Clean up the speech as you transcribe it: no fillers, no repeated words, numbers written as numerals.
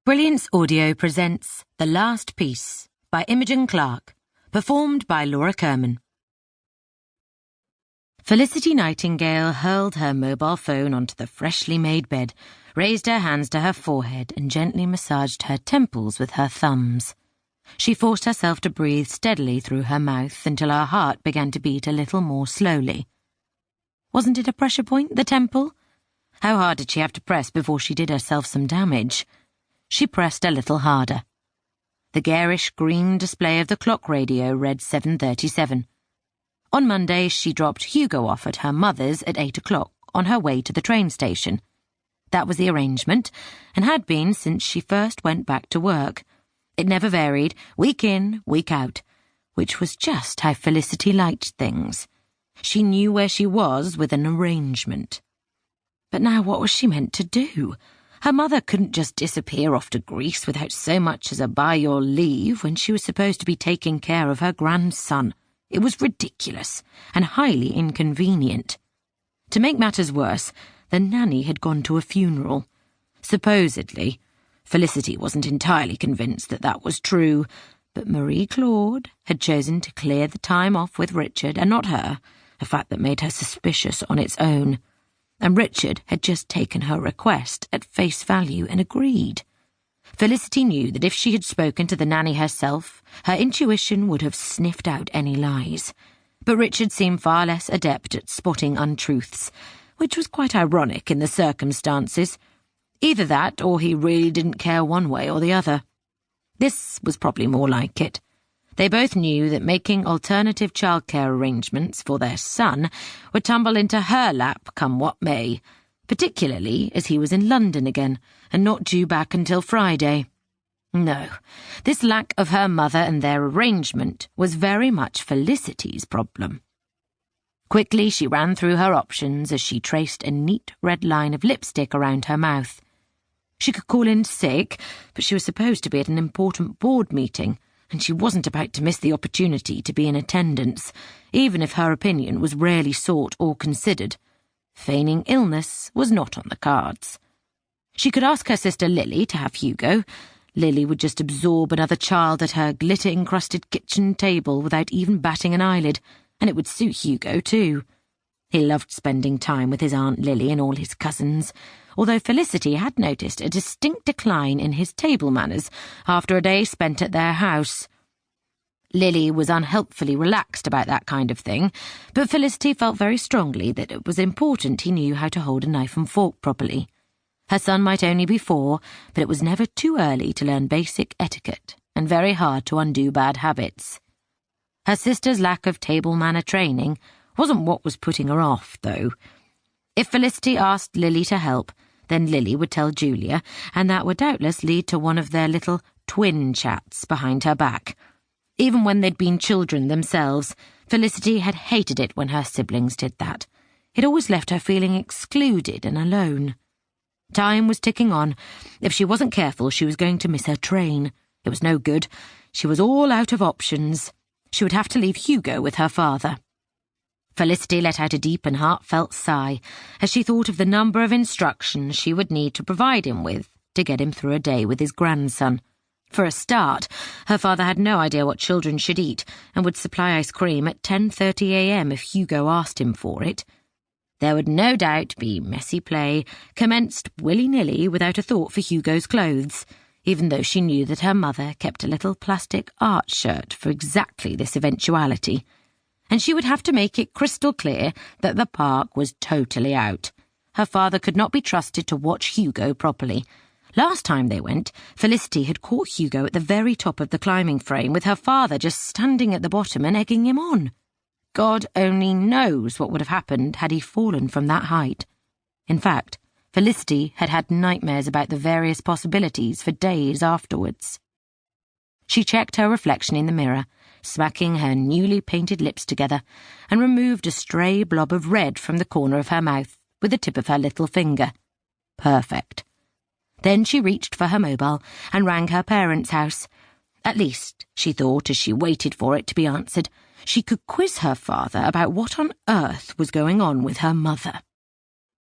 Brilliance Audio presents The Last Piece by Imogen Clark, performed by Laura Kerman. Felicity Nightingale hurled her mobile phone onto the freshly made bed, raised her hands to her forehead and gently massaged her temples with her thumbs. She forced herself to breathe steadily through her mouth until her heart began to beat a little more slowly. Wasn't it a pressure point, the temple? How hard did she have to press before she did herself some damage? She pressed a little harder. The garish green display of the clock radio read 7:37. On Monday, she dropped Hugo off at her mother's at 8 o'clock on her way to the train station. That was the arrangement, and had been since she first went back to work. It never varied, week in, week out, which was just how Felicity liked things. She knew where she was with an arrangement. But now what was she meant to do? Her mother couldn't just disappear off to Greece without so much as a by your leave when she was supposed to be taking care of her grandson. It was ridiculous and highly inconvenient. To make matters worse, the nanny had gone to a funeral. Supposedly. Felicity wasn't entirely convinced that that was true, but Marie-Claude had chosen to clear the time off with Richard and not her, a fact that made her suspicious on its own. And Richard had just taken her request at face value and agreed. Felicity knew that if she had spoken to the nanny herself, her intuition would have sniffed out any lies. But Richard seemed far less adept at spotting untruths, which was quite ironic in the circumstances. Either that, or he really didn't care one way or the other. This was probably more like it. They both knew that making alternative childcare arrangements for their son would tumble into her lap come what may, particularly as he was in London again and not due back until Friday. No, this lack of her mother and their arrangement was very much Felicity's problem. Quickly she ran through her options as she traced a neat red line of lipstick around her mouth. She could call in sick, but she was supposed to be at an important board meeting, and she wasn't about to miss the opportunity to be in attendance, even if her opinion was rarely sought or considered. Feigning illness was not on the cards. She could ask her sister Lily to have Hugo. Lily would just absorb another child at her glitter-encrusted kitchen table without even batting an eyelid, and it would suit Hugo too. He loved spending time with his Aunt Lily and all his cousins, although Felicity had noticed a distinct decline in his table manners after a day spent at their house. Lily was unhelpfully relaxed about that kind of thing, but Felicity felt very strongly that it was important he knew how to hold a knife and fork properly. Her son might only be 4, but it was never too early to learn basic etiquette, and very hard to undo bad habits. Her sister's lack of table manner training wasn't what was putting her off, though. If Felicity asked Lily to help, then Lily would tell Julia, and that would doubtless lead to one of their little twin chats behind her back. Even when they'd been children themselves, Felicity had hated it when her siblings did that. It always left her feeling excluded and alone. Time was ticking on. If she wasn't careful, she was going to miss her train. It was no good. She was all out of options. She would have to leave Hugo with her father. Felicity let out a deep and heartfelt sigh as she thought of the number of instructions she would need to provide him with to get him through a day with his grandson. For a start, her father had no idea what children should eat and would supply ice cream at 10:30 a.m. if Hugo asked him for it. There would no doubt be messy play, commenced willy-nilly without a thought for Hugo's clothes, even though she knew that her mother kept a little plastic art shirt for exactly this eventuality. And she would have to make it crystal clear that the park was totally out. Her father could not be trusted to watch Hugo properly. Last time they went, Felicity had caught Hugo at the very top of the climbing frame, with her father just standing at the bottom and egging him on. God only knows what would have happened had he fallen from that height. In fact, Felicity had had nightmares about the various possibilities for days afterwards. She checked her reflection in the mirror, smacking her newly painted lips together, and removed a stray blob of red from the corner of her mouth with the tip of her little finger. Perfect. Then she reached for her mobile and rang her parents' house. At least, she thought as she waited for it to be answered, she could quiz her father about what on earth was going on with her mother.